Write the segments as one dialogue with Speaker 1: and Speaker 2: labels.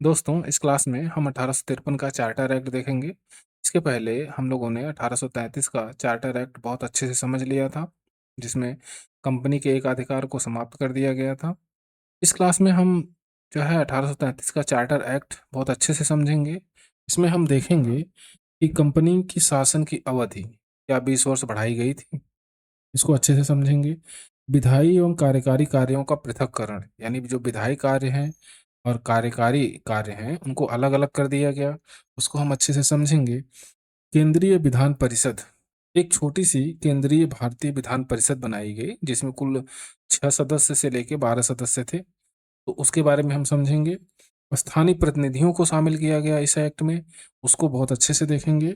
Speaker 1: दोस्तों, इस क्लास में हम 1853 का चार्टर एक्ट देखेंगे। इसके पहले हम लोगों ने 1833 का चार्टर एक्ट बहुत अच्छे से समझ लिया था, जिसमें कंपनी के एकाधिकार को समाप्त कर दिया गया था। इस क्लास में हम जो है 1833 का चार्टर एक्ट बहुत अच्छे से समझेंगे। इसमें हम देखेंगे कि कंपनी की शासन की अवधि क्या 20 वर्ष बढ़ाई गई थी, इसको अच्छे से समझेंगे। विधायी एवं कार्यकारी कार्यों का पृथक्करण, यानी जो विधायी कार्य हैं और कार्यकारी कार्य हैं, उनको अलग-अलग कर दिया गया, उसको हम अच्छे से समझेंगे। केंद्रीय विधान परिषद, एक छोटी-सी केंद्रीय भारतीय विधान परिषद बनाई गई, जिसमें कुल 6 सदस्य से लेके 12 सदस्य थे, तो उसके बारे में हम समझेंगे। स्थानीय प्रतिनिधियों को शामिल किया गया इस एक्ट में, उसको बहुत अच्छे से देखेंगे।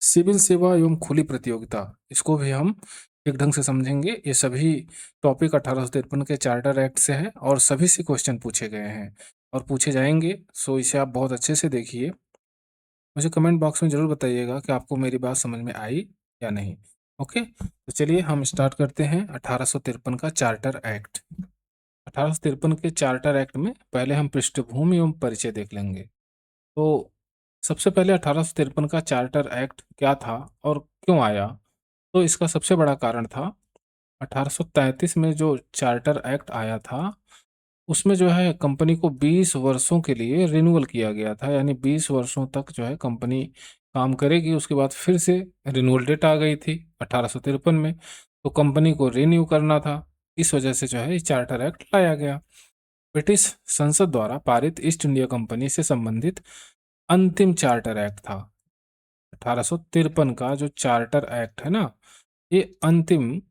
Speaker 1: सिविल सेवा एवं खुली प्रतियोगिता, इसको भी हम एक ढंग से समझेंगे। ये सभी टॉपिक 1853 के चार्टर एक्ट से हैं और सभी से क्वेश्चन पूछे गए हैं और पूछे जाएंगे, सो इसे आप बहुत अच्छे से देखिए। मुझे कमेंट बॉक्स में ज़रूर बताइएगा कि आपको मेरी बात समझ में आई या नहीं। ओके, तो चलिए हम स्टार्ट करते हैं 1853 का चार्टर एक्ट। 1853 के चार्टर एक्ट में पहले हम पृष्ठभूमि एवं परिचय देख लेंगे। तो सबसे पहले 1853 का चार्टर एक्ट क्या था और क्यों आया? तो इसका सबसे बड़ा कारण था 1833 में जो चार्टर एक्ट आया था, उसमें जो है कंपनी को 20 वर्षों के लिए रिन्यूअल किया गया था, यानी 20 वर्षों तक जो है कंपनी काम करेगी। उसके बाद फिर से रिन्यूअल डेट आ गई थी 1853 में, तो कंपनी को रिन्यू करना था। इस वजह से जो है ये चार्टर एक्ट लाया गया। ब्रिटिश संसद द्वारा पारित ईस्ट इंडिया कंपनी से संबंधित अंतिम चार्टर एक्ट था। 1853 का जो चार्टर एक्ट है ना, ये अंतिम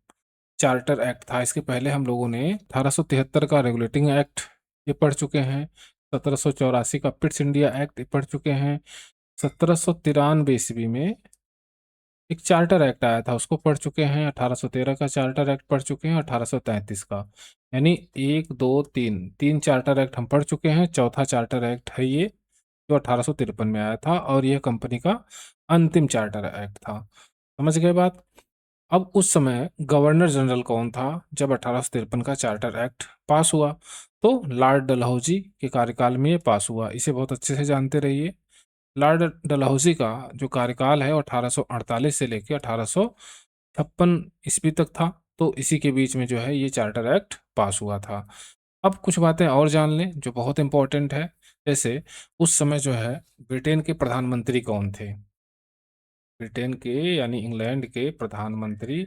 Speaker 1: चार्टर एक्ट था। इसके पहले हम लोगों ने 1873 का रेगुलेटिंग एक्ट ये पढ़ चुके हैं, 1784 का पिट्स इंडिया एक्ट ये पढ़ चुके हैं, 1793 ईस्वी में एक चार्टर एक्ट आया था, उसको पढ़ चुके हैं, 1813 का चार्टर एक्ट पढ़ चुके हैं, 1833 का, यानी एक दो तीन तीन चार्टर एक्ट हम पढ़ चुके हैं। चौथा चार्टर एक्ट है ये, जो 1853 में आया था और यह कंपनी का अंतिम चार्टर एक्ट था। समझ गए बात? अब उस समय गवर्नर जनरल कौन था जब 1853 का चार्टर एक्ट पास हुआ? तो लॉर्ड डलहौजी के कार्यकाल में ये पास हुआ। इसे बहुत अच्छे से जानते रहिए। लॉर्ड डलहौजी का जो कार्यकाल है वो 1848 से लेकर 1856 ईस्वी तक था, तो इसी के बीच में जो है ये चार्टर एक्ट पास हुआ था। अब कुछ बातें और जान लें जो बहुत इंपॉर्टेंट है। जैसे उस समय जो है ब्रिटेन के प्रधानमंत्री कौन थे? ब्रिटेन के यानी इंग्लैंड के प्रधानमंत्री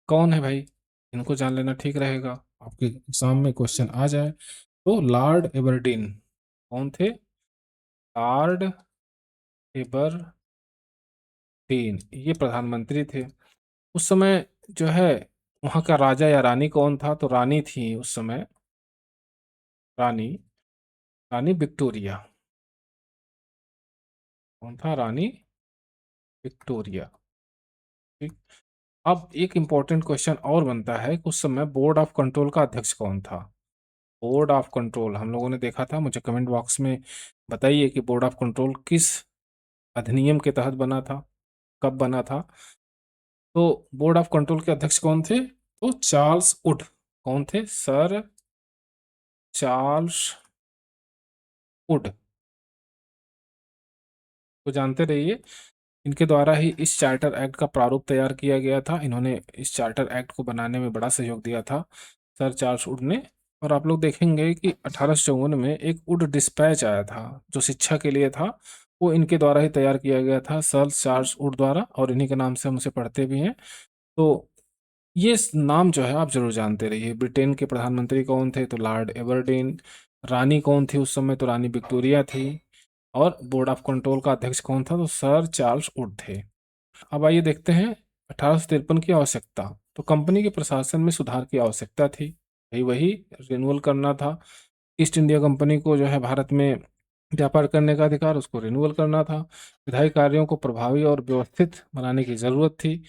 Speaker 1: कौन है भाई? इनको जान लेना ठीक रहेगा, आपके एग्जाम में क्वेश्चन आ जाए। तो लॉर्ड एबरडीन कौन थे? लॉर्ड एबरडीन ये प्रधानमंत्री थे। उस समय जो है वहाँ का राजा या रानी कौन था? तो रानी थी उस समय, रानी रानी विक्टोरिया। कौन था? रानी विक्टोरिया। ठीक। अब एक इम्पोर्टेंट क्वेश्चन और बनता है कि उस समय बोर्ड ऑफ कंट्रोल का अध्यक्ष कौन था? बोर्ड ऑफ कंट्रोल हम लोगों ने देखा था, मुझे कमेंट बॉक्स में बताइए कि बोर्ड ऑफ कंट्रोल किस अधिनियम के तहत बना था, कब बना था? तो बोर्ड ऑफ कंट्रोल के अध्यक्ष कौन थे? तो चार्ल्स वुड। कौन थे? सर चार्ल्स वुड को जानते रहिए। इनके द्वारा ही इस चार्टर एक्ट का प्रारूप तैयार किया गया था। इन्होंने इस चार्टर एक्ट को बनाने में बड़ा सहयोग दिया था, सर चार्ल्स वुड ने। और आप लोग देखेंगे कि 1854 में एक वुड डिस्पैच आया था जो शिक्षा के लिए था, वो इनके द्वारा ही तैयार किया गया था, सर चार्ल्स वुड द्वारा, और इन्हीं के नाम से हम उसे पढ़ते भी हैं। तो ये नाम जो है आप जरूर जानते रहिए। ब्रिटेन के प्रधानमंत्री कौन थे? तो लॉर्ड एबरडीन। रानी कौन थी उस समय? तो रानी विक्टोरिया थी। और बोर्ड ऑफ कंट्रोल का अध्यक्ष कौन था? तो सर चार्ल्स वुड थे। अब आइए देखते हैं 1853 की आवश्यकता। तो कंपनी के प्रशासन में सुधार की आवश्यकता थी, वही वही रिन्यूअल करना था। ईस्ट इंडिया कंपनी को जो है भारत में व्यापार करने का अधिकार, उसको रिन्यूअल करना था। विधायी कार्यों को प्रभावी और व्यवस्थित बनाने की जरूरत थी।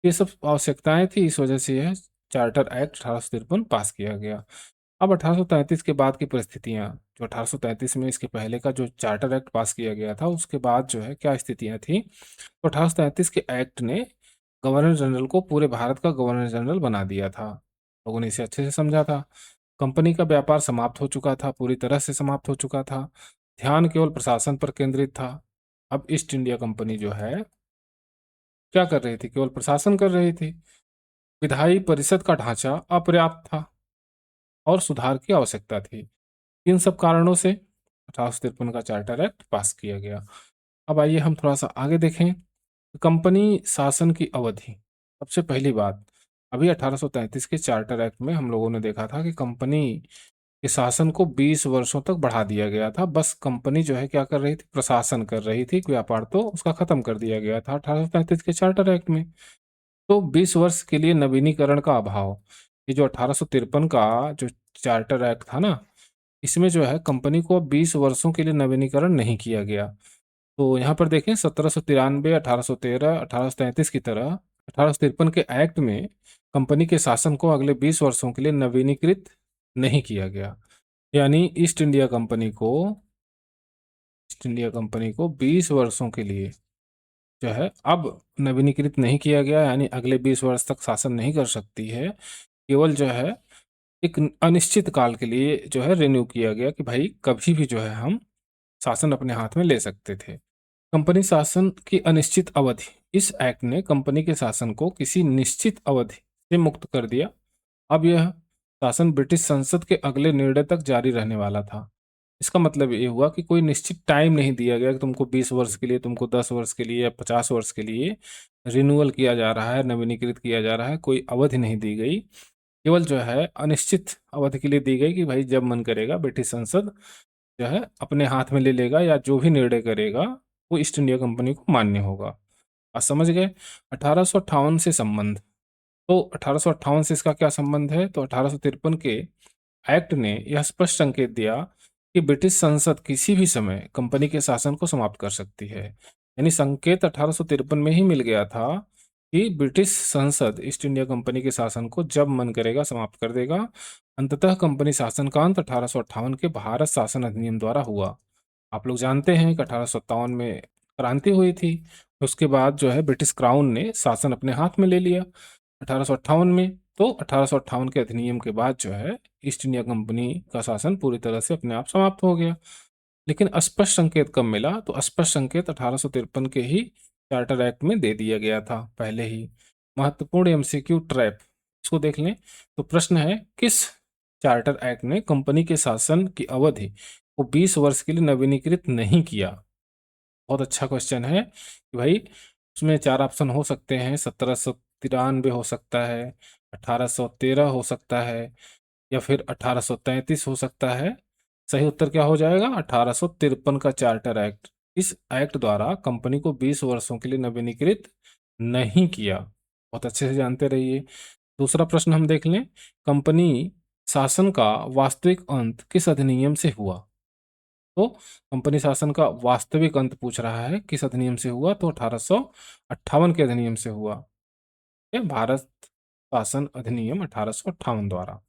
Speaker 1: ये सब आवश्यकताएं थी, इस वजह से यह चार्टर एक्ट 1853 पास किया गया। अब 1833 के बाद की परिस्थितियां, जो 1833 में इसके पहले का जो चार्टर एक्ट पास किया गया था, उसके बाद जो है क्या स्थितियां थी? तो 1833 के एक्ट ने गवर्नर जनरल को पूरे भारत का गवर्नर जनरल बना दिया था। लोगों ने इसे अच्छे से समझा था। कंपनी का व्यापार समाप्त हो चुका था, पूरी तरह से समाप्त हो चुका था। ध्यान केवल प्रशासन पर केंद्रित था। अब ईस्ट इंडिया कंपनी जो है क्या कर रही थी, केवल प्रशासन कर रही थी। विधायी परिषद का ढांचा अपर्याप्त था और सुधार की आवश्यकता थी। इन सब कारणों से 1853 का चार्टर एक्ट पास किया गया। अब आइए हम थोड़ा सा आगे देखें। कंपनी शासन की अवधि। सबसे पहली बात, अभी 1833 के चार्टर एक्ट में हम लोगों ने देखा था कि कंपनी के शासन को 20 वर्षों तक बढ़ा दिया गया था। बस कंपनी जो है क्या कर रही थी, प्रशासन कर रही थी, व्यापार तो उसका खत्म कर दिया गया था 1833 के चार्टर एक्ट में। तो 20 वर्ष के लिए नवीनीकरण का अभाव। ये जो 1853 का जो चार्टर एक्ट था ना, इसमें जो है कंपनी को 20 वर्षों के लिए नवीनीकरण नहीं किया गया। तो यहाँ पर देखें 1793, 1813, 1833 की तरह 1853 के एक्ट में कंपनी के शासन को अगले 20 वर्षों के लिए नवीनीकृत नहीं किया गया। यानी ईस्ट इंडिया कंपनी को 20 वर्षों के लिए जो है अब नवीनीकृत नहीं किया गया, यानी अगले 20 वर्ष तक शासन नहीं कर सकती है। केवल जो है एक अनिश्चित काल के लिए जो है रिन्यू किया गया कि भाई कभी भी जो है हम शासन अपने हाथ में ले सकते थे। कंपनी शासन की अनिश्चित अवधि। इस एक्ट ने कंपनी के शासन को किसी निश्चित अवधि से मुक्त कर दिया। अब यह शासन ब्रिटिश संसद के अगले निर्णय तक जारी रहने वाला था। इसका मतलब ये हुआ कि कोई निश्चित टाइम नहीं दिया गया कि तुमको 20 वर्ष के लिए, तुमको 10 वर्ष के लिए या 50 वर्ष के लिए रिन्यूअल किया जा रहा है, नवीनीकृत किया जा रहा है। कोई अवधि नहीं दी गई, केवल जो है अनिश्चित अवधि के लिए दी गई कि भाई जब मन करेगा ब्रिटिश संसद जो है अपने हाथ में ले लेगा या जो भी निर्णय करेगा वो ईस्ट इंडिया कंपनी को मान्य होगा। आज समझ गए। 1858 से संबंध। तो 1858 से इसका क्या संबंध है, तो 1853 के एक्ट ने यह स्पष्ट संकेत दिया कि ब्रिटिश संसद किसी भी समय कंपनी के शासन को समाप्त कर सकती है। यानी संकेत 1853 में ही मिल गया था कि ब्रिटिश संसद ईस्ट इंडिया कंपनी के शासन को जब मन करेगा समाप्त कर देगा। अंततः कंपनी शासन का अंत 1858 के भारत शासन अधिनियम द्वारा हुआ। आप लोग जानते हैं कि 1857 में क्रांति हुई थी। उसके बाद जो है ब्रिटिश क्राउन ने शासन अपने हाथ में ले लिया 1858 में। तो 1858 के अधिनियम के बाद जो है ईस्ट इंडिया कंपनी का शासन पूरी तरह से अपने आप समाप्त हो गया। लेकिन स्पष्ट संकेत कब मिला, तो स्पष्ट संकेत 1853 के ही चार्टर एक्ट में दे दिया गया था पहले ही। महत्वपूर्ण एमसीक्यू ट्रैप, इसको देख लें। तो प्रश्न है, किस चार्टर एक्ट ने कंपनी के शासन की अवधि को 20 वर्ष के लिए नवीनीकृत नहीं किया? बहुत अच्छा क्वेश्चन है कि भाई उसमें चार ऑप्शन हो सकते हैं। 1793 हो सकता है, 1813 हो सकता है, या फिर 1833 हो सकता है। सही उत्तर क्या हो जाएगा? 1853 का चार्टर एक्ट। इस एक्ट द्वारा कंपनी को 20 वर्षों के लिए नवीनीकृत नहीं किया। बहुत अच्छे से जानते रहिए। दूसरा प्रश्न हम देख लें। कंपनी शासन का वास्तविक अंत किस अधिनियम से हुआ? तो कंपनी शासन का वास्तविक अंत पूछ रहा है, किस अधिनियम से हुआ? तो 1858 के अधिनियम से हुआ। ये भारत शासन अधिनियम 1858 द्वारा।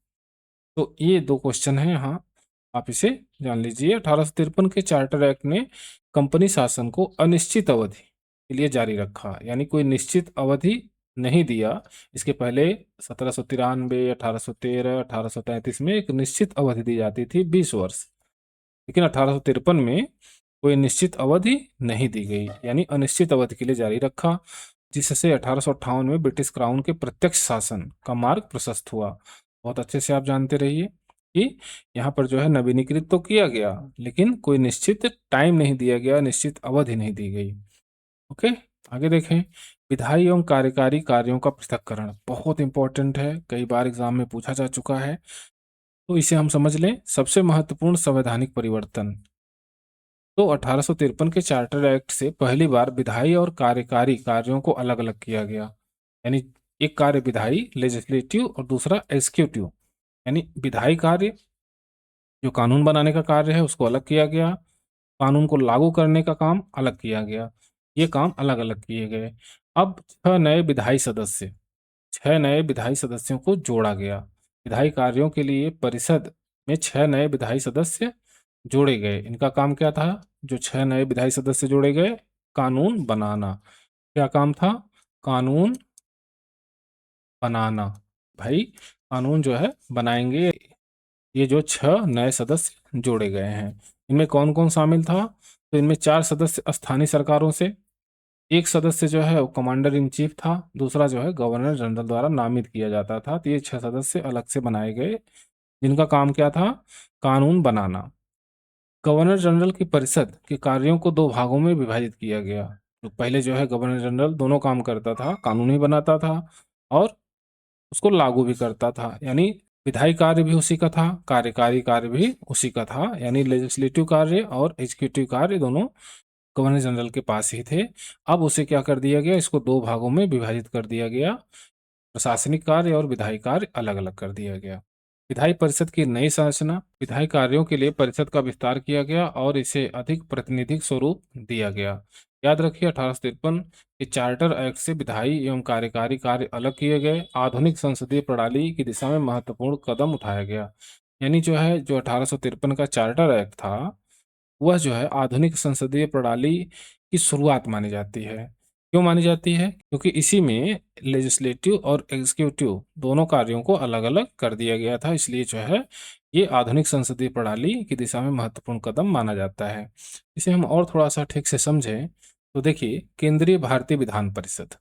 Speaker 1: तो ये दो क्वेश्चन हैं यहाँ, आप इसे जान लीजिए। 1853 के चार्टर एक्ट ने कंपनी शासन को अनिश्चित अवधि के लिए जारी रखा, यानी कोई निश्चित अवधि नहीं दिया। इसके पहले 1793, 1813, 1833 में एक निश्चित अवधि दी जाती थी 20 वर्ष। लेकिन 1853 में कोई निश्चित अवधि नहीं दी गई, यानी अनिश्चित अवधि के लिए जारी रखा, जिससे 1858 में ब्रिटिश क्राउन के प्रत्यक्ष शासन का मार्ग प्रशस्त हुआ। बहुत अच्छे से आप जानते रहिए कि यहाँ पर जो है नवीनीकृत तो किया गया, लेकिन कोई निश्चित टाइम नहीं दिया गया, निश्चित अवधि नहीं दी गई। ओके, आगे देखें। विधायी एवं कार्यकारी कार्यों का पृथक्करण बहुत इंपॉर्टेंट है, कई बार एग्जाम में पूछा जा चुका है, तो इसे हम समझ लें। सबसे महत्वपूर्ण संवैधानिक परिवर्तन। तो 1853 के चार्टर एक्ट से पहली बार विधायी और कार्यकारी कार्यों को अलग अलग किया गया। यानी एक कार्य विधायी लेजिस्लेटिव और दूसरा एग्जीक्यूटिव। यानी विधायी कार्य जो कानून बनाने का कार्य है उसको अलग किया गया, कानून को लागू करने का काम अलग किया गया। ये काम अलग अलग किए गए। अब छह नए विधायी सदस्यों को जोड़ा गया। विधायी कार्यों के लिए परिषद में 6 नए विधायी सदस्य जोड़े गए। इनका काम क्या था? जो 6 नए विधायी सदस्य जोड़े गए, कानून बनाना। क्या काम था? कानून बनाना। भाई कानून जो है बनाएंगे ये जो 6 नए सदस्य जोड़े गए हैं। इनमें कौन-कौन शामिल था? तो इनमें 4 सदस्य स्थानीय सरकारों से, 1 सदस्य जो है वो कमांडर इन चीफ था, दूसरा जो है गवर्नर जनरल द्वारा नामित किया जाता था। तो ये 6 सदस्य अलग से बनाए गए, जिनका काम क्या था? कानून बनाना। गवर्नर जनरल की परिषद के कार्यों को 2 भागों में विभाजित किया गया। तो पहले जो है गवर्नर जनरल दोनों काम करता था, कानून भी बनाता था और उसको लागू भी करता था। यानी विधायी कार्य भी उसी का था, कार्यकारी कार्य भी उसी का था। यानी लेजिस्लेटिव कार्य और एग्जीक्यूटिव कार्य दोनों गवर्नर जनरल के पास ही थे। अब उसे क्या कर दिया गया? इसको 2 भागों में विभाजित कर दिया गया। प्रशासनिक कार्य और विधायी कार्य अलग-अलग कर दिया गया। विधायी परिषद की नई संरचना, विधायी कार्यों के लिए परिषद का विस्तार किया गया और इसे अधिक प्रातिनिधिक स्वरूप दिया गया। याद रखिए 1853 के चार्टर एक्ट से विधायी एवं कार्यकारी कार्य अलग किए गए। आधुनिक संसदीय प्रणाली की दिशा में महत्वपूर्ण कदम उठाया गया। यानी जो 1853 का चार्टर एक्ट था, वह जो है आधुनिक संसदीय प्रणाली की शुरुआत मानी जाती है। क्यों मानी जाती है? क्योंकि इसी में लेजिस्लेटिव और एग्जीक्यूटिव दोनों कार्यों को अलग-अलग कर दिया गया था, इसलिए जो है ये आधुनिक संसदीय प्रणाली की दिशा में महत्वपूर्ण कदम माना जाता है। इसे हम और थोड़ा-सा ठीक से समझें तो देखिए केंद्रीय भारतीय विधान परिषद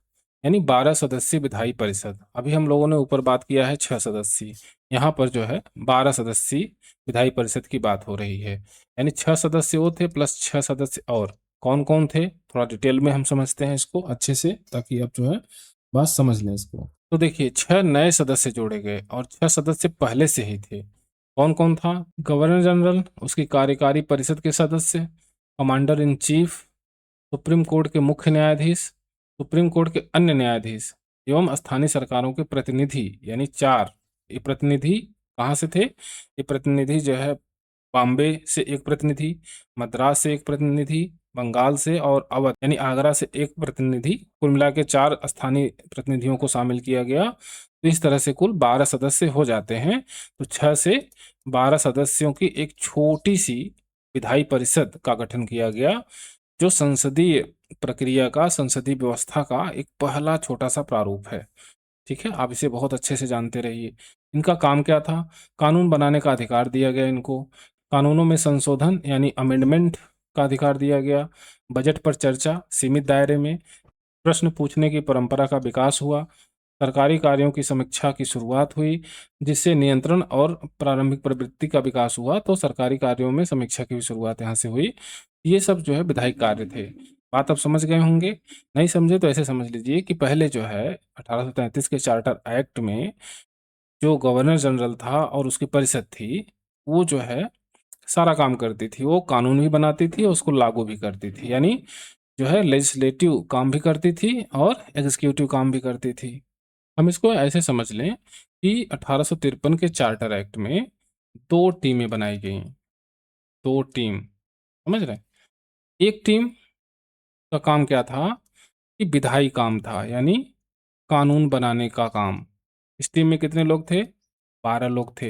Speaker 1: यानी 12 सदस्यीय विधायी परिषद। अभी हम लोगों ने ऊपर बात किया है 6 सदस्यीय, यहाँ पर जो है 12 सदस्यीय विधायी परिषद की बात हो रही है। यानी 6 सदस्य वो थे प्लस 6 सदस्य और। कौन-कौन थे? थोड़ा डिटेल में हम समझते हैं इसको अच्छे से, ताकि आप जो है बात समझ लें इसको। तो देखिए 6 नए सदस्य जोड़े गए और 6 सदस्य पहले से ही थे। कौन-कौन था? गवर्नर जनरल, उसकी कार्यकारी परिषद के सदस्य, commander in chief, supreme court के मुख्य न्यायाधीश, सुप्रीम कोर्ट के अन्य न्यायाधीश एवं स्थानीय सरकारों के प्रतिनिधि, यानी 4। ये प्रतिनिधि कहाँ से थे? ये प्रतिनिधि जो है बॉम्बे से एक प्रतिनिधि, मद्रास से एक प्रतिनिधि, बंगाल से और अवध यानी आगरा से एक प्रतिनिधि, कुल मिला के 4 स्थानीय प्रतिनिधियों को शामिल किया गया। तो इस तरह से कुल 12 सदस्य हो जाते हैं। तो 6 से 12 सदस्यों की एक छोटी-सी विधायी परिषद का गठन किया गया, जो संसदीय प्रक्रिया का, संसदीय व्यवस्था का एक पहला छोटा-सा प्रारूप है। ठीक है? आप इसे बहुत अच्छे से जानते रहिए। इनका काम क्या था? कानून बनाने का अधिकार दिया गया इनको। कानूनों में संशोधन यानी अमेंडमेंट का अधिकार दिया गया। बजट पर चर्चा सीमित दायरे में। प्रश्न पूछने की परंपरा का विकास हुआ। सरकारी कार्यों की समीक्षा की शुरुआत हुई, जिससे नियंत्रण और प्रारंभिक प्रवृत्ति का विकास हुआ। तो सरकारी कार्यों में समीक्षा की भी शुरुआत यहाँ से हुई। ये सब जो है विधायी कार्य थे। बात आप समझ गए होंगे। नहीं समझे तो ऐसे समझ लीजिए कि पहले जो है 1833 के चार्टर एक्ट में जो गवर्नर जनरल था और उसकी परिषद थी, वो जो है सारा काम करती थी। वो कानून भी बनाती थी और उसको लागू भी करती थी। यानी जो है लेजिस्लेटिव काम भी करती थी और एग्जीक्यूटिव काम भी करती थी। हम इसको ऐसे समझ लें कि 1853 के चार्टर एक्ट में 2 टीमें बनाई गईं। 2 टीम, समझ रहे हैं? एक टीम का काम क्या था कि विधायी काम था, यानी कानून बनाने का काम। इस टीम में कितने लोग थे? 12 लोग थे।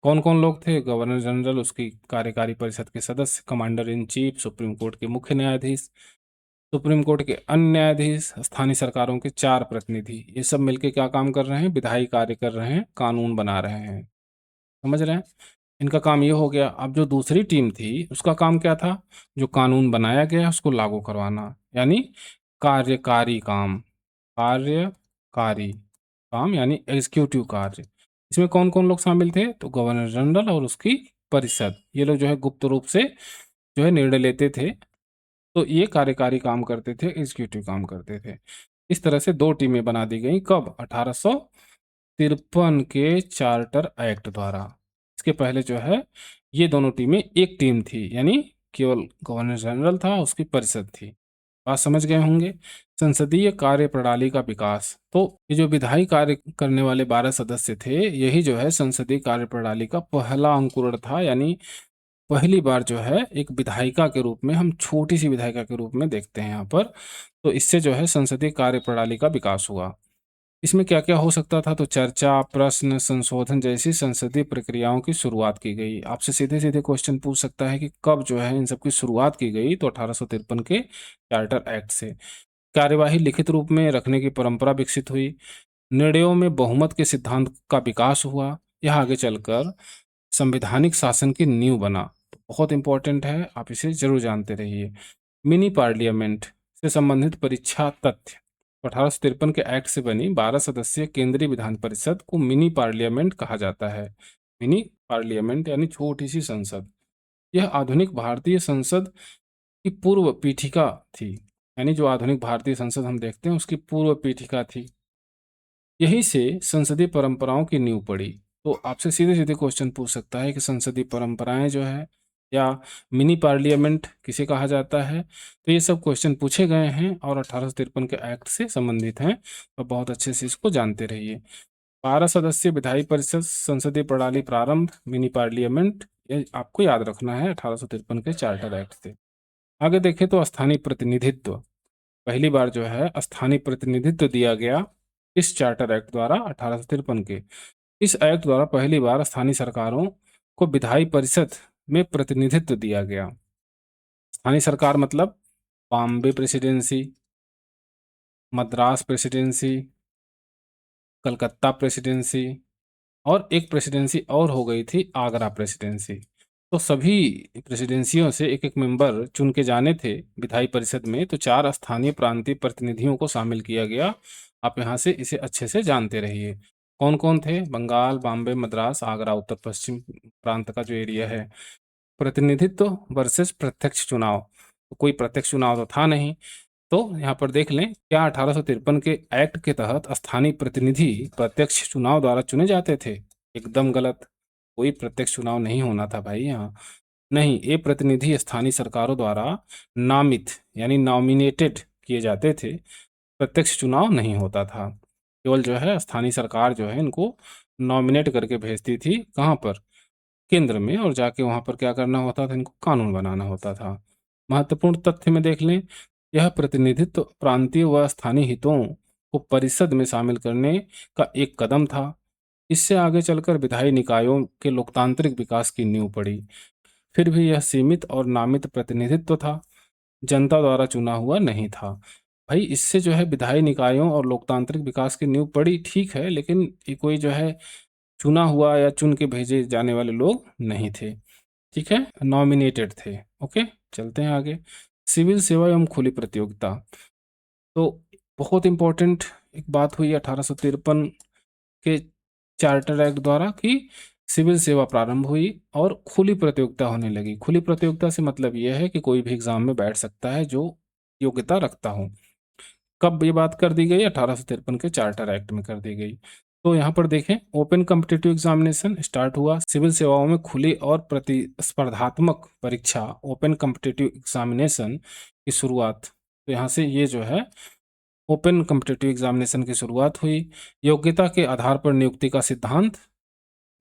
Speaker 1: कौन-कौन लोग थे? गवर्नर जनरल, उसकी कार्यकारी परिषद के सदस्य, commander in chief, supreme court के मुख्य न्यायाधीश, सुप्रीम कोर्ट के अन्य न्यायाधीश, स्थानीय सरकारों के 4 प्रतिनिधि। ये सब मिलके क्या काम कर रहे हैं? विधायी कार्य कर रहे हैं, कानून बना रहे हैं। समझ रहे हैं? इनका काम ये हो गया। अब जो दूसरी टीम थी, उसका काम क्या था? जो कानून बनाया गया है, उसको लागू करवाना, यानी कार्यकारी काम। कार्यकारी काम यानी एग्जीक्यूटिव कार्य। इसमें कौन-कौन लोग शामिल थे? तो गवर्नर जनरल और उसकी परिषद। ये लोग जो है गुप्त रूप से जो है निर्णय लेते थे। तो ये कार्यकारी काम करते थे, एग्जीक्यूटिव काम करते थे। इस तरह से 2 टीमें बना दी गई। कब? 1853 के चार्टर एक्ट द्वारा। इसके पहले जो है ये दोनों टीमें एक टीम थी, यानी केवल गवर्नर जनरल था, उसकी परिषद थी। बात समझ गए होंगे। संसदीय कार्य प्रणाली का विकास। तो ये जो विधायी कार्य करने वाले 12 सदस्य थे, यही जो है संसदीय कार्य प्रणाली का पहला अंकुरण था। यानी पहली बार जो है एक विधायिका के रूप में, हम छोटी सी विधायिका के रूप में देखते हैं यहाँ पर। तो इससे जो है संसदीय कार्य प्रणाली का विकास हुआ। इसमें क्या-क्या हो सकता था? तो चर्चा, प्रश्न, संशोधन जैसी संसदीय प्रक्रियाओं की शुरुआत की गई। आपसे सीधे-सीधे क्वेश्चन पूछ सकता है कि कब जो है इन सब की शुरुआत की गई? तो 1853 के चार्टर एक्ट से। कार्यवाही लिखित रूप में रखने की परंपरा विकसित हुई। निर्णयों में बहुमत के सिद्धांत का विकास हुआ। यह आगे चलकर संवैधानिक शासन की नींव बना। बहुत इंपॉर्टेंट है, आप इसे जरूर जानते रहिए। मिनी पार्लियामेंट से संबंधित परीक्षा तथ्य। 1853 के एक्ट से बनी 12 सदस्यीय केंद्रीय विधान परिषद को मिनी पार्लियामेंट कहा जाता है। मिनी पार्लियामेंट यानी छोटी सी संसद। यह आधुनिक भारतीय संसद की पूर्व पीठिका थी, यानी जो आधुनिक भारतीय संसद हम देखते हैं उसकी पूर्व पीठिका थी। यहीं से संसदीय परंपराओं की नींव पड़ी। तो आपसे सीधे सीधे क्वेश्चन पूछ सकता है कि संसदीय परंपराएं जो है या मिनी पार्लियामेंट किसे कहा जाता है। तो ये सब क्वेश्चन पूछे गए हैं और 1853 के एक्ट से संबंधित हैं, तो बहुत अच्छे से इसको जानते रहिए। 12 सदस्यीय विधायी परिषद, संसदीय प्रणाली प्रारंभ, मिनी पार्लियामेंट, ये आपको याद रखना है 1853 के चार्टर एक्ट से। आगे देखें तो स्थानीय प्रतिनिधित्व। पहली बार जो है स्थानीय प्रतिनिधित्व दिया गया इस चार्टर एक्ट द्वारा 1853 के। इस एक्ट द्वारा पहली बार स्थानीय सरकारों को विधायी परिषद में प्रतिनिधित्व दिया गया। स्थानीय सरकार मतलब Bombay presidency, Madras presidency, Calcutta presidency और एक प्रेसिडेंसी और हो गई थी आगरा प्रेसिडेंसी। तो सभी प्रेसिडेंसियों से एक एक मेंबर चुन के जाने थे विधायी परिषद में, तो 4 स्थानीय प्रांतीय प्रतिनिधियों को शामिल किया गया। आप यहाँ से इसे अच्छे से जानते रहिए। कौन कौन थे? बंगाल, बॉम्बे, मद्रास, आगरा, उत्तर पश्चिम प्रांत का जो एरिया है। प्रतिनिधित्व वर्सेस प्रत्यक्ष चुनाव। तो कोई प्रत्यक्ष चुनाव तो था नहीं, तो यहाँ पर देख लें, क्या 1853 के एक्ट के तहत स्थानीय प्रतिनिधि प्रत्यक्ष चुनाव द्वारा चुने जाते थे? एकदम गलत। कोई प्रत्यक्ष चुनाव नहीं होना था भाई यहाँ। नहीं, ये प्रतिनिधि स्थानीय सरकारों द्वारा नामित यानी नॉमिनेटेड किए जाते थे। प्रत्यक्ष चुनाव नहीं होता था। केवल जो है स्थानीय सरकार जो है इनको नॉमिनेट करके भेजती थी, कहाँ पर? केंद्र में, और जाके वहां पर क्या करना होता था? इनको कानून बनाना होता था। महत्वपूर्ण तथ्य में देख लें, यह प्रतिनिधित्व प्रांतीय व स्थानीय हितों को परिषद में शामिल करने का एक कदम था। इससे आगे चलकर विधायी निकायों के लोकतांत्रिक विकास की नींव पड़ी। फिर भी यह सीमित और नामित प्रतिनिधित्व था, जनता द्वारा चुना हुआ नहीं था। भाई इससे जो है विधायी निकायों और लोकतांत्रिक विकास की नींव पड़ी, ठीक है, लेकिन ये कोई जो है चुना हुआ या चुन के भेजे जाने वाले लोग नहीं थे। ठीक है, नॉमिनेटेड थे। ओके, चलते हैं आगे। सिविल सेवा एवं खुली प्रतियोगिता। तो बहुत इंपॉर्टेंट एक बात हुई 1853 के चार्टर एक्ट द्वारा कि सिविल सेवा प्रारंभ हुई और खुली प्रतियोगिता होने लगी। खुली प्रतियोगिता से मतलब यह है कि कोई भी एग्जाम में बैठ सकता है जो योग्यता रखता हो। कब ये बात कर दी गई? 1853 के चार्टर एक्ट में कर दी गई। तो यहाँ पर देखें, ओपन कॉम्पिटिटिव एग्जामिनेशन स्टार्ट हुआ। सिविल सेवाओं में खुली और प्रतिस्पर्धात्मक परीक्षा, ओपन कॉम्पिटिटिव एग्जामिनेशन की शुरुआत। तो यहाँ से ये जो है ओपन कॉम्पिटिटिव एग्जामिनेशन की शुरुआत हुई। योग्यता के आधार पर नियुक्ति का सिद्धांत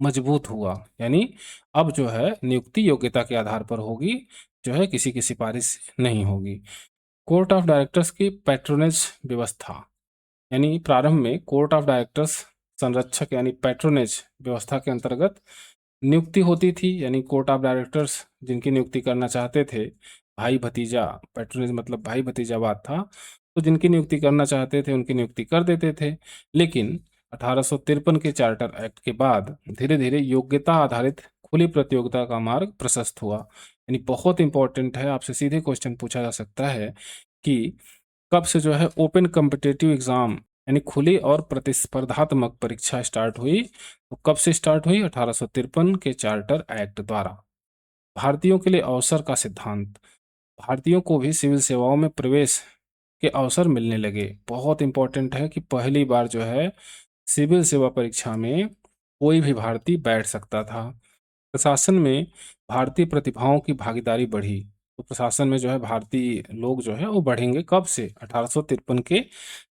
Speaker 1: मजबूत हुआ, यानी अब जो है नियुक्ति योग्यता के आधार पर होगी, जो है किसी की सिफारिश नहीं होगी। कोर्ट ऑफ डायरेक्टर्स की पैट्रोनेज व्यवस्था, यानी प्रारंभ में कोर्ट ऑफ डायरेक्टर्स संरक्षक यानी पैट्रोनेज व्यवस्था के अंतर्गत नियुक्ति होती थी। यानी कोर्ट ऑफ डायरेक्टर्स जिनकी नियुक्ति करना चाहते थे, भाई भतीजा, पैट्रोनेज मतलब भाई भतीजावाद था, तो जिनकी नियुक्ति करना चाहते थे उनकी नियुक्ति कर देते थे। लेकिन 1853 के चार्टर एक्ट के बाद धीरे धीरे योग्यता आधारित खुली प्रतियोगिता का मार्ग प्रशस्त हुआ। यानी बहुत इंपॉर्टेंट है, आपसे सीधे क्वेश्चन पूछा जा सकता है कि कब से जो है ओपन कॉम्पिटिटिव एग्जाम यानी खुली और प्रतिस्पर्धात्मक परीक्षा स्टार्ट हुई? तो कब से स्टार्ट हुई? 1853 के चार्टर एक्ट द्वारा। भारतीयों के लिए अवसर का सिद्धांत। भारतीयों को भी सिविल सेवाओं में प्रवेश के अवसर मिलने लगे। बहुत इंपॉर्टेंट है कि पहली बार जो है सिविल सेवा परीक्षा में कोई भी भारतीय बैठ सकता था। प्रशासन में भारतीय प्रतिभाओं की भागीदारी बढ़ी। तो प्रशासन में जो है भारतीय लोग जो है वो बढ़ेंगे। कब से? 1853 के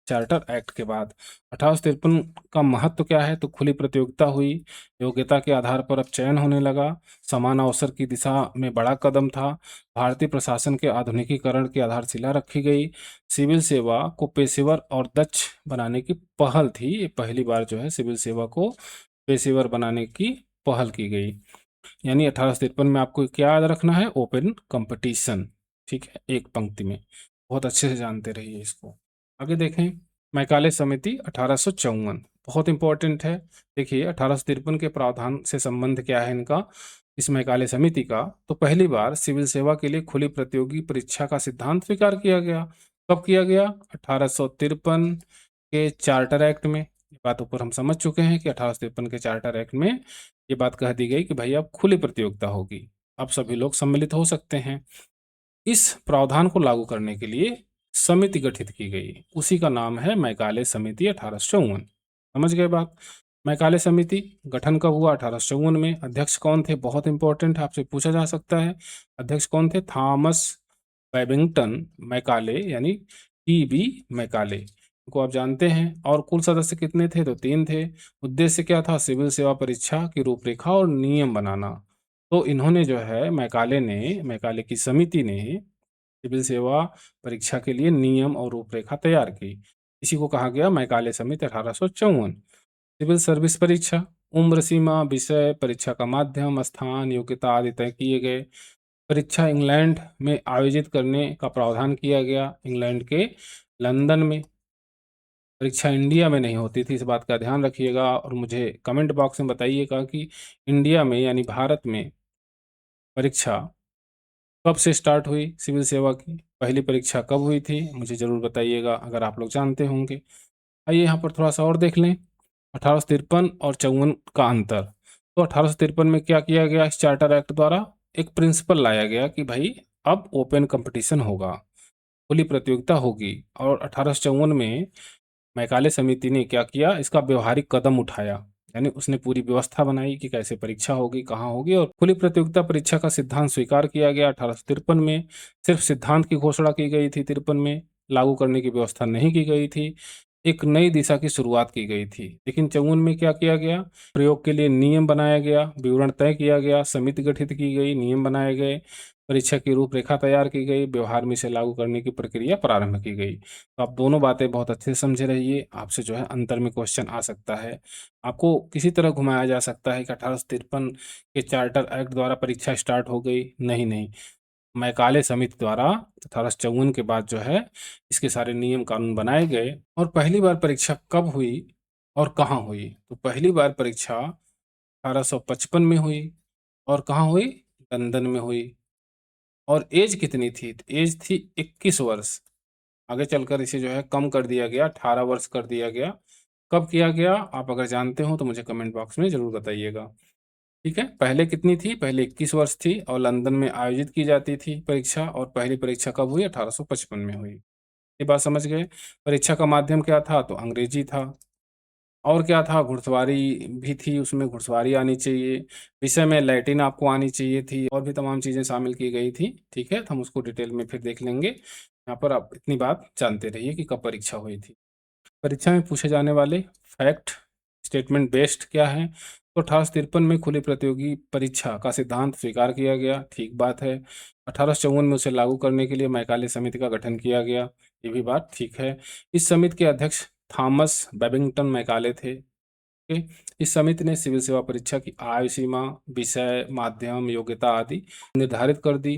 Speaker 1: चार्टर एक्ट के बाद। 1853 का महत्व क्या है? तो खुली प्रतियोगिता हुई, योग्यता के आधार पर अब चयन होने लगा, समान अवसर की दिशा में बड़ा कदम था, भारतीय प्रशासन के आधुनिकीकरण की आधारशिला रखी गई, सिविल सेवा को पेशेवर और दक्ष बनाने की पहल थी। ये पहली बार जो है सिविल सेवा को पेशेवर बनाने की पहल की गई। यानी 1853 में आपको क्या याद रखना है? Open competition. ठीक है, एक पंक्ति में। बहुत अच्छे से जानते रहिए इसको। आगे देखें, मैकाले समिति 1854, बहुत इंपॉर्टेंट है। देखिए 1853 के प्रावधान से संबंध क्या है इनका?
Speaker 2: इस मैकाले समिति का, तो पहली बार सिविल सेवा के लिए खुली प्रतियोगी परीक्षा का सिद्धांत स्वीकार किया गया। कब किया गया? 1853 के चार्टर एक्ट में। ये बात ऊपर हम समझ चुके हैं कि 1853 के चार्टर एक्ट में ये बात कह दी गई कि भाई अब खुली प्रतियोगिता होगी, अब सभी लोग सम्मिलित हो सकते हैं। इस प्रावधान को लागू करने के लिए समिति गठित की गई, उसी का नाम है मैकाले समिति 1854। समझ गए बात? मैकाले समिति गठन कब हुआ? 1854 में। अध्यक्ष कौन थे? बहुत इंपॉर्टेंट है, आपसे पूछा जा सकता है। अध्यक्ष कौन थे? थॉमस बैबिंगटन मैकाले, यानी टीबी मैकाले, को आप जानते हैं। और कुल सदस्य कितने थे? तो 3 थे। उद्देश्य क्या था? सिविल सेवा परीक्षा की रूपरेखा और नियम बनाना। तो इन्होंने जो है मैकाले की समिति ने सिविल सेवा परीक्षा के लिए नियम और रूपरेखा तैयार की। इसी को कहा गया मैकाले समिति 1854। सिविल सर्विस परीक्षा, उम्र सीमा, विषय, परीक्षा का माध्यम, स्थान, योग्यता आदि तय किए गए। परीक्षा इंग्लैंड में आयोजित करने का प्रावधान किया गया, इंग्लैंड के लंदन में। परीक्षा इंडिया में नहीं होती थी, इस बात का ध्यान रखिएगा और मुझे कमेंट बॉक्स में बताइएगा कि इंडिया में यानी भारत में परीक्षा कब से स्टार्ट हुई सिविल सेवा की, पहली परीक्षा कब हुई थी, मुझे ज़रूर बताइएगा अगर आप लोग जानते होंगे। आइए यहाँ पर थोड़ा सा और देख लें, 1853 और 54 का अंतर। तो 1853 में क्या किया गया? इस चार्टर एक्ट द्वारा एक प्रिंसिपल लाया गया कि भाई अब ओपन कंपटीशन होगा, खुली प्रतियोगिता होगी। और 1854 में मैकाले समिति ने क्या किया? इसका व्यवहारिक कदम उठाया, यानी उसने पूरी व्यवस्था बनाई कि कैसे परीक्षा होगी, कहाँ होगी, और खुली प्रतियोगिता परीक्षा का सिद्धांत स्वीकार किया गया 1853 में। सिर्फ सिद्धांत की घोषणा की गई थी 53 में, लागू करने की व्यवस्था नहीं की गई थी। एक नई दिशा की शुरुआत की गई थी। लेकिन 54 में क्या किया गया? प्रयोग के लिए नियम बनाया गया, विवरण तय किया गया, समिति गठित की गई, नियम बनाए गए, परीक्षा की रूपरेखा तैयार की गई, व्यवहार में इसे लागू करने की प्रक्रिया प्रारंभ की गई। तो आप दोनों बातें बहुत अच्छे से समझे रहिए, आपसे जो है अंतर में क्वेश्चन आ सकता है। आपको किसी तरह घुमाया जा सकता है कि 1853 के चार्टर एक्ट द्वारा परीक्षा स्टार्ट हो गई, नहीं नहीं, मैकाले समिति द्वारा 1854 के बाद जो है इसके सारे नियम कानून बनाए गए। और पहली बार परीक्षा कब हुई और कहाँ हुई? तो पहली बार परीक्षा 1855 में हुई। और कहाँ हुई? लंदन में हुई। और एज कितनी थी? तो एज थी 21 वर्ष। आगे चलकर इसे जो है कम कर दिया गया, 18 वर्ष कर दिया गया। कब किया गया? आप अगर जानते हो तो मुझे कमेंट बॉक्स में ज़रूर बताइएगा। ठीक है, पहले कितनी थी? पहले 21 वर्ष थी और लंदन में आयोजित की जाती थी परीक्षा। और पहली परीक्षा कब हुई? 1855 में हुई। ये बात समझ गए? परीक्षा का माध्यम क्या था? तो अंग्रेजी था। और क्या था? घुड़सवारी भी थी, उसमें घुड़सवारी आनी चाहिए। विषय में लैटिन आपको आनी चाहिए थी, और भी तमाम चीज़ें शामिल की गई थी। ठीक है, तो हम उसको डिटेल में फिर देख लेंगे। यहाँ पर आप इतनी बात जानते रहिए कि कब परीक्षा हुई थी। परीक्षा में पूछे जाने वाले फैक्ट स्टेटमेंट बेस्ड क्या है? तो 1853 में खुली प्रतियोगी परीक्षा का सिद्धांत स्वीकार किया गया, ठीक बात है। 1854 में उसे लागू करने के लिए मैकाले समिति का गठन किया गया, ये भी बात ठीक है। इस समिति के अध्यक्ष थॉमस बेबिंगटन मैकाले थे। ओके। इस समिति ने सिविल सेवा परीक्षा की आयु सीमा, विषय, माध्यम, योग्यता आदि निर्धारित कर दी।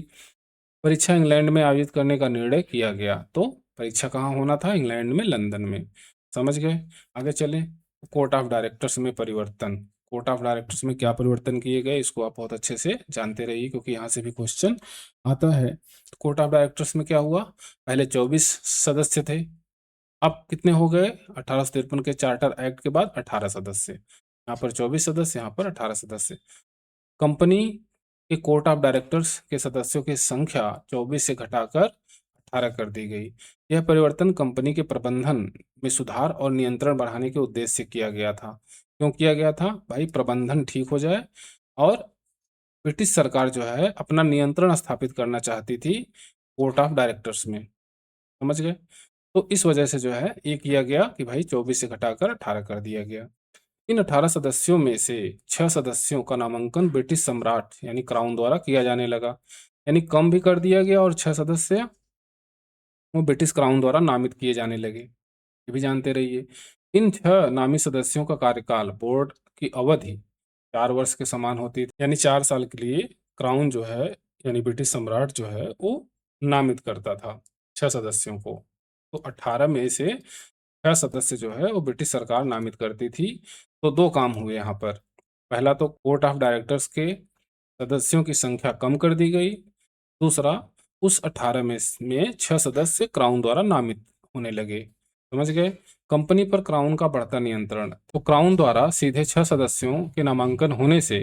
Speaker 2: परीक्षा इंग्लैंड में आयोजित करने का निर्णय किया गया। तो परीक्षा कहाँ होना था? इंग्लैंड में, लंदन में। समझ गए? आगे चलें। कोर्ट ऑफ डायरेक्टर्स में परिवर्तन। कोर्ट ऑफ डायरेक्टर्स में क्या परिवर्तन किए गए, इसको आप बहुत अच्छे से जानते रहिए क्योंकि यहाँ से भी क्वेश्चन आता है। कोर्ट ऑफ डायरेक्टर्स में क्या हुआ? पहले 24 सदस्य थे, अब कितने हो गए? 1853 के चार्टर एक्ट के बाद 18 सदस्य। यहाँ पर 24 सदस्य, यहाँ पर 18 सदस्य। कंपनी के कोर्ट ऑफ डायरेक्टर्स के सदस्यों की संख्या 24 से घटाकर 18 कर दी गई। यह परिवर्तन कंपनी के प्रबंधन में सुधार और नियंत्रण बढ़ाने के उद्देश्य से किया गया था। क्यों किया गया था? भाई प्रबंधन ठीक हो जाए, और ब्रिटिश सरकार जो है अपना नियंत्रण स्थापित करना चाहती थी कोर्ट ऑफ डायरेक्टर्स में। समझ गए? तो इस वजह से जो है ये किया गया कि भाई 24 से घटाकर 18 कर दिया गया। इन 18 सदस्यों में से 6 सदस्यों का नामांकन ब्रिटिश सम्राट यानी क्राउन द्वारा किया जाने लगा, यानी कम भी कर दिया गया और 6 सदस्य वो ब्रिटिश क्राउन द्वारा नामित किए जाने लगे। ये भी जानते रहिए। इन 6 नामी सदस्यों का कार्यकाल, बोर्ड की अवधि 4 वर्ष के समान होती थी, यानी 4 साल के लिए क्राउन जो है यानी ब्रिटिश सम्राट जो है वो नामित करता था 6 सदस्यों को। तो 18 में से 6 सदस्य जो है वो ब्रिटिश सरकार नामित करती थी। तो 2 काम हुए यहाँ पर। पहला तो कोर्ट ऑफ डायरेक्टर्स के सदस्यों की संख्या कम कर दी गई। दूसरा, उस 18 में 6 सदस्य क्राउन द्वारा नामित होने लगे। समझ गए? कंपनी पर क्राउन का बढ़ता नियंत्रण। तो क्राउन द्वारा सीधे 6 सदस्यों के नामांकन होने से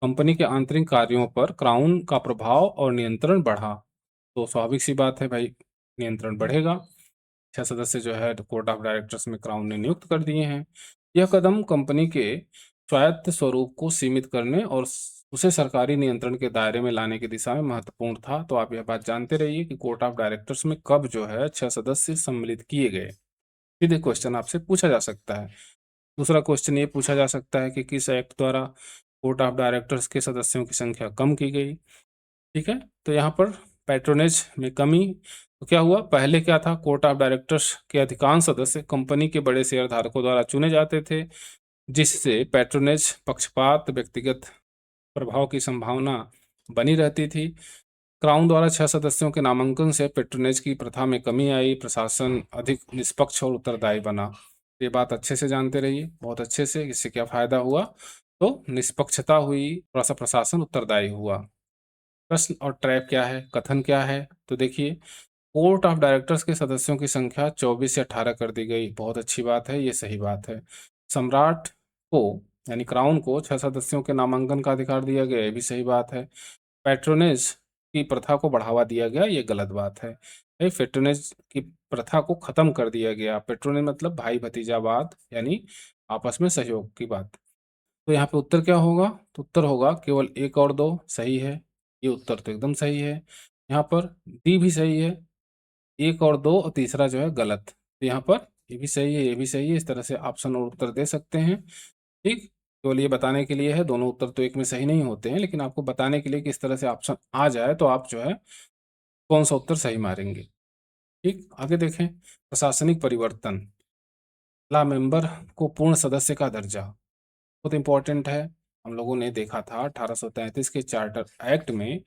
Speaker 2: कंपनी के आंतरिक कार्यों पर क्राउन का प्रभाव और नियंत्रण बढ़ा। तो स्वाभाविक सी बात है भाई, नियंत्रण बढ़ेगा। 6 सदस्य जो है कोर्ट ऑफ डायरेक्टर्स में क्राउन ने नियुक्त कर दिए हैं। यह कदम कंपनी के स्वायत्त स्वरूप को सीमित करने और उसे सरकारी नियंत्रण के दायरे में लाने की दिशा में महत्वपूर्ण था। तो आप यह बात जानते रहिए कि कोर्ट ऑफ डायरेक्टर्स में कब जो है 6 सदस्य सम्मिलित किए गए। सीधे क्वेश्चन आपसे पूछा जा सकता है। दूसरा क्वेश्चन ये पूछा जा सकता है कि किस एक्ट द्वारा कोर्ट ऑफ डायरेक्टर्स के सदस्यों की संख्या कम की गई। ठीक है, तो यहाँ पर पैट्रोनेज में कमी। तो क्या हुआ, पहले क्या था, कोर्ट ऑफ डायरेक्टर्स के अधिकांश सदस्य कंपनी के बड़े शेयरधारकों द्वारा चुने जाते थे, जिससे पैट्रोनेज, पक्षपात, व्यक्तिगत प्रभाव की संभावना बनी रहती थी। क्राउन द्वारा 6 सदस्यों के नामांकन से पैट्रोनेज की प्रथा में कमी आई, प्रशासन अधिक निष्पक्ष और उत्तरदायी बना। ये बात अच्छे से जानते रहिए, बहुत अच्छे से। इससे क्या फायदा हुआ, तो निष्पक्षता हुई, थोड़ा सा प्रशासन उत्तरदायी हुआ। प्रश्न और ट्रैप क्या है, कथन क्या है, तो देखिए, कोर्ट ऑफ डायरेक्टर्स के सदस्यों की संख्या 24 से 18 कर दी गई। बहुत अच्छी बात है, ये सही बात है। सम्राट को यानी क्राउन को 6 सदस्यों के नामांकन का अधिकार दिया गया, ये भी सही बात है। पैट्रोनेज की प्रथा को बढ़ावा दिया गया, ये गलत बात है। भाई, पैट्रोनेज की प्रथा को खत्म कर दिया गया। पैट्रोनेज मतलब भाई भतीजावाद, यानी आपस में सहयोग की बात। तो यहाँ पे उत्तर क्या होगा, तो उत्तर होगा केवल 1 और 2 सही है। ये उत्तर तो एकदम सही है। यहाँ पर डी भी सही है, 1 और 2, और तीसरा जो है गलत। तो यहाँ पर ये भी सही है, ये भी सही है। इस तरह से ऑप्शन और उत्तर दे सकते हैं। ठीक, केवल ये बताने के लिए है, दोनों उत्तर तो एक में सही नहीं होते हैं, लेकिन आपको बताने के लिए कि इस तरह से ऑप्शन आ जाए तो आप जो है कौन सा उत्तर सही मारेंगे। ठीक, आगे देखें, प्रशासनिक परिवर्तन। ला मेंबर को पूर्ण सदस्य का दर्जा बहुत इंपॉर्टेंट है। हम लोगों ने देखा था 1833 के चार्टर एक्ट में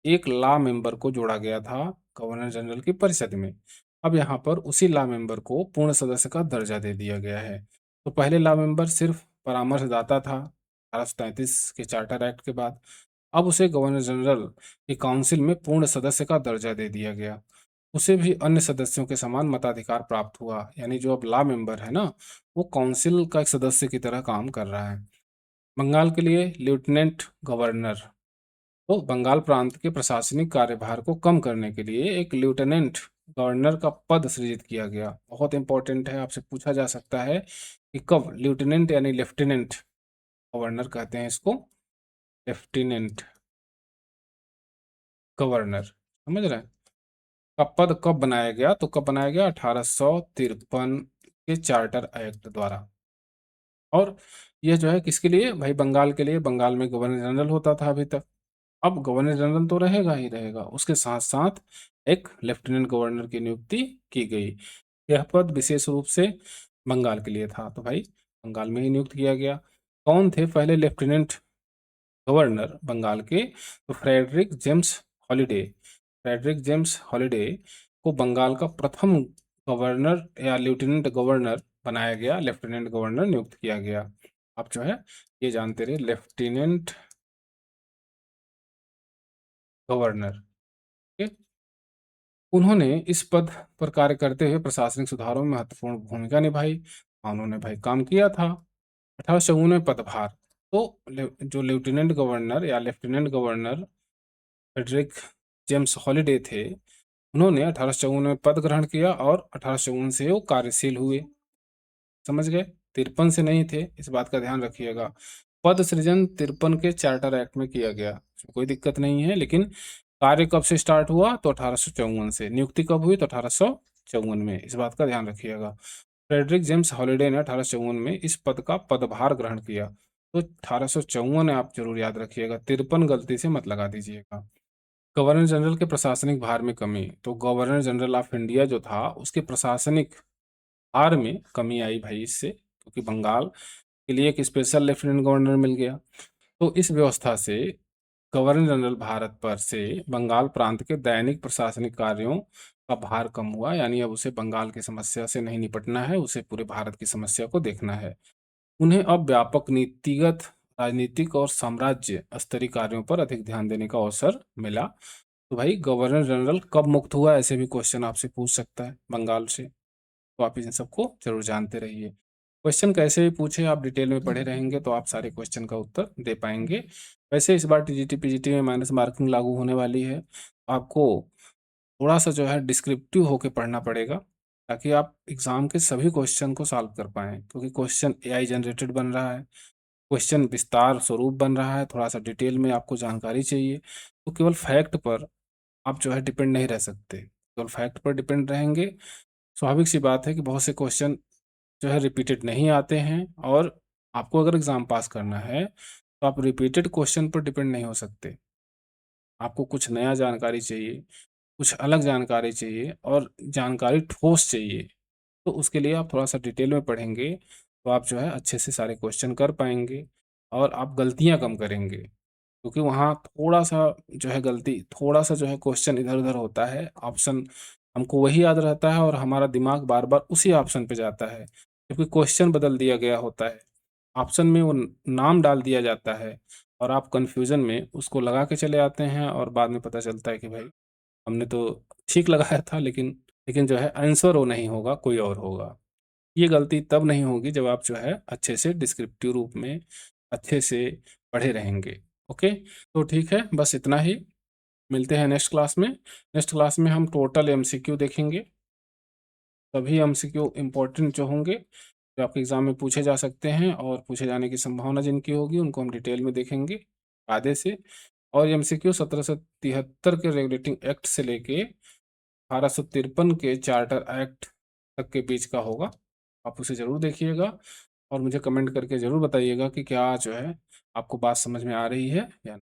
Speaker 2: एक लॉ मेंबर को जोड़ा गया था गवर्नर जनरल की परिषद में। अब यहाँ पर उसी लॉ मेंबर को पूर्ण सदस्य का दर्जा दे दिया गया है। तो पहले लॉ मेंबर सिर्फ परामर्शदाता था 1833 के चार्टर एक्ट के बाद। अब उसे गवर्नर जनरल की काउंसिल में पूर्ण सदस्य का दर्जा दे दिया गया। उसे भी अन्य सदस्यों के समान मताधिकार प्राप्त हुआ, यानी जो अब लॉ मेंबर है ना, वो काउंसिल का एक सदस्य की तरह काम कर रहा है। बंगाल के लिए लेफ्टिनेंट गवर्नर, तो बंगाल प्रांत के प्रशासनिक कार्यभार को कम करने के लिए एक लेफ्टिनेंट गवर्नर का पद सृजित किया गया। बहुत इंपॉर्टेंट है, आपसे पूछा जा सकता है कि कब लेफ्टिनेंट यानी लेफ्टिनेंट गवर्नर कहते हैं इसको, लेफ्टिनेंट गवर्नर, समझ रहे हैं, का पद कब बनाया गया, तो कब बनाया गया, 1853 के चार्टर एक्ट द्वारा। और यह जो है किसके लिए, भाई बंगाल के लिए। बंगाल में गवर्नर जनरल होता था अभी तक, अब गवर्नर जनरल तो रहेगा ही रहेगा, उसके साथ साथ एक लेफ्टिनेंट गवर्नर की नियुक्ति की गई। यह पद विशेष रूप से बंगाल के लिए था, तो भाई बंगाल में ही नियुक्त किया गया। कौन थे पहले लेफ्टिनेंट गवर्नर बंगाल के, तो Frederick James Halliday. Frederick James Halliday को बंगाल का प्रथम गवर्नर या लेफ्टिनेंट गवर्नर बनाया गया, लेफ्टिनेंट गवर्नर नियुक्त किया गया। आप जो है ये जानते रहे, लेफ्टिनेंट गवर्नर। ठीक? उन्होंने इस पद पर कार्य करते हुए प्रशासनिक सुधारों में महत्वपूर्ण भूमिका निभाई। उन्होंने भाई काम किया था। 1854 में पदभार, तो जो लेफ्टिनेंट गवर्नर या lieutenant governor Frederick James Halliday थे, उन्होंने 1854 में पद ग्रहण किया और 1854 से वो कार्यशील हुए। समझ गए, 53 से नहीं थे, इस बात का ध्यान रखिएगा। पद सृजन 53 के चार्टर एक्ट में किया गया, इसमें कोई दिक्कत नहीं है। लेकिन कार्य कब से स्टार्ट हुआ, तो 1854 से। नियुक्ति कब हुई, तो 1854 में, इस बात का ध्यान रखिएगा। फ्रेडरिक जेम्स हॉलिडे ने 1854 में इस पद का पदभार ग्रहण किया। तो 1854 आप जरूर याद रखिएगा, 53 गलती से मत लगा दीजिएगा। गवर्नर जनरल के प्रशासनिक भार में कमी, तो गवर्नर जनरल ऑफ इंडिया जो था उसके प्रशासनिक भार में कमी आई भाई इससे, क्योंकि बंगाल के लिए एक स्पेशल लेफ्टिनेंट गवर्नर मिल गया। तो इस व्यवस्था से गवर्नर जनरल भारत पर से बंगाल प्रांत के दैनिक प्रशासनिक कार्यों का भार कम हुआ, यानी अब उसे बंगाल की समस्या से नहीं निपटना है, उसे पूरे भारत की समस्या को देखना है। उन्हें अब व्यापक नीतिगत राजनीतिक और साम्राज्य स्तरीय कार्यों पर अधिक ध्यान देने का अवसर मिला। तो भाई गवर्नर जनरल कब मुक्त हुआ, ऐसे भी क्वेश्चन आपसे पूछ सकता है बंगाल से। तो आप इन सबको जरूर जानते रहिए। क्वेश्चन कैसे भी पूछे, आप डिटेल में पढ़े रहेंगे तो आप सारे क्वेश्चन का उत्तर दे पाएंगे। वैसे इस बार टीजीटी पीजीटी में माइनस मार्किंग लागू होने वाली है। आपको थोड़ा सा जो है डिस्क्रिप्टिव होके पढ़ना पड़ेगा, ताकि आप एग्जाम के सभी क्वेश्चन को सॉल्व कर पाएं, क्योंकि क्वेश्चन एआई जनरेटेड बन रहा है, क्वेश्चन विस्तार स्वरूप बन रहा है, थोड़ा सा डिटेल में आपको जानकारी चाहिए। तो केवल फैक्ट पर आप जो है डिपेंड नहीं रह सकते। केवल फैक्ट पर डिपेंड रहेंगे, स्वाभाविक सी बात है कि बहुत से क्वेश्चन जो है रिपीटेड नहीं आते हैं, और आपको अगर एग्ज़ाम पास करना है, तो आप रिपीटेड क्वेश्चन पर डिपेंड नहीं हो सकते। आपको कुछ नया जानकारी चाहिए, कुछ अलग जानकारी चाहिए, और जानकारी ठोस चाहिए। तो उसके लिए आप थोड़ा-सा डिटेल में पढ़ेंगे, तो आप जो है अच्छे से सारे क्वेश्चन कर पाएँगे, और आप गलतियाँ कम करेंगे। क्योंकि वहाँ थोड़ा-सा जो है गलती, थोड़ा-सा जो है क्वेश्चन इधर-उधर होता है, ऑप्शन हमको वही याद रहता है और हमारा दिमाग बार-बार उसी ऑप्शन पे जाता है, क्योंकि क्वेश्चन बदल दिया गया होता है। ऑप्शन में वो नाम डाल दिया जाता है, और आप कन्फ्यूज़न में उसको लगा के चले आते हैं, और बाद में पता चलता है कि भाई हमने तो ठीक लगाया था, लेकिन जो है आंसर वो नहीं होगा, कोई और होगा। ये गलती तब नहीं होगी जब आप जो है अच्छे से डिस्क्रिप्टिव रूप में अच्छे से पढ़े रहेंगे। ओके? तो ठीक है, बस इतना ही। मिलते हैं नेक्स्ट क्लास में। नेक्स्ट क्लास में हम टोटल एमसीक्यू देखेंगे। सभी एमसीक्यू इम्पोर्टेंट जो होंगे, जो आपके एग्ज़ाम में पूछे जा सकते हैं और पूछे जाने की संभावना जिनकी होगी, उनको हम डिटेल में देखेंगे कायदे से। और एमसीक्यू 1773 के रेगुलेटिंग एक्ट से लेके 1853 के चार्टर एक्ट तक के बीच का होगा। आप उसे ज़रूर देखिएगा, और मुझे कमेंट करके ज़रूर बताइएगा कि क्या जो है आपको बात समझ में आ रही है या